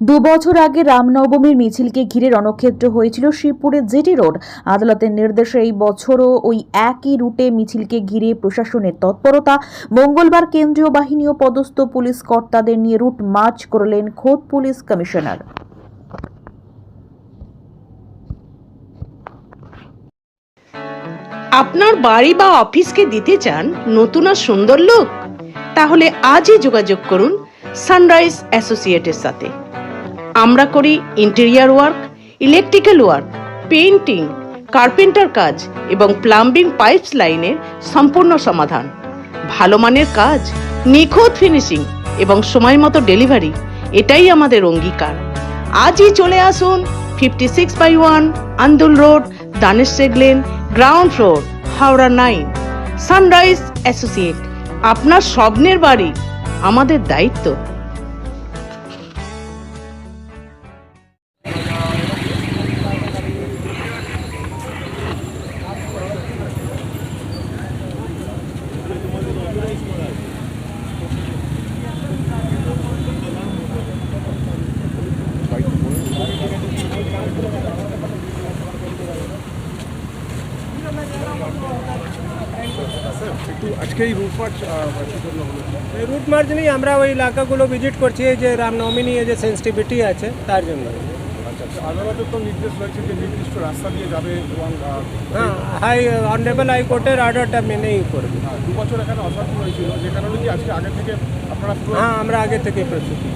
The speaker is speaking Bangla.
দুবছর আগে রামনবমীর মিছিলকে ঘিরে রণক্ষেত্র হয়েছিল শিবপুরের জেটি রোড। আদালতের নির্দেশে এই বছরও ওই একই রুটে মিছিলকে ঘিরে প্রশাসনের তৎপরতা। মঙ্গলবার কেন্দ্রীয় বাহিনী ও পদস্থ পুলিশ কর্তাদের নিয়ে রুট মার্চ করলেন খোদ পুলিশ কমিশনার। আপনার বাড়ি বা অফিসকে দিতে চান নতুন আর সুন্দর লুক? তাহলে আজই যোগাযোগ করুন সানরাইজ অ্যাসোসিয়েটের সাথে। আমরা করি interior work, electrical work, painting, carpenter কাজ এবং প্লাম্বিং পাইপস লাইনের সম্পূর্ণ সমাধান। ভালো মানের কাজ, নিখুঁত ফিনিশিং এবং সময় মতো ডেলিভারি, এটাই আমাদের অঙ্গীকার। আজই চলে আসুন 56/1 আন্দুল রোড, দানেশ সেগলেন, ground floor, Howrah 9। Sunrise associate, আপনার স্বপ্নের বাড়ি আমাদের দায়িত্ব। আজকে এই রুট মার্চ এই রুট মার্চ নেই, আমরা ওই এলাকাগুলো ভিজিট করছি যে রামনবমী নিয়ে যে সেন্সিটিভিটি আছে তার জন্য। আচ্ছা, আদালতের তো নির্দেশ রয়েছে যে নির্দিষ্ট রাস্তা দিয়ে যাবে এবং হ্যাঁ, অনারেবল হাইকোর্টের অর্ডারটা মেনেই করবে। 2 বছর এখানে অশান্তি হয়েছিল, যে কারণে কি আজকে আগে থেকে আপনারা? হ্যাঁ, আমরা আগে থেকে প্রস্তুতি।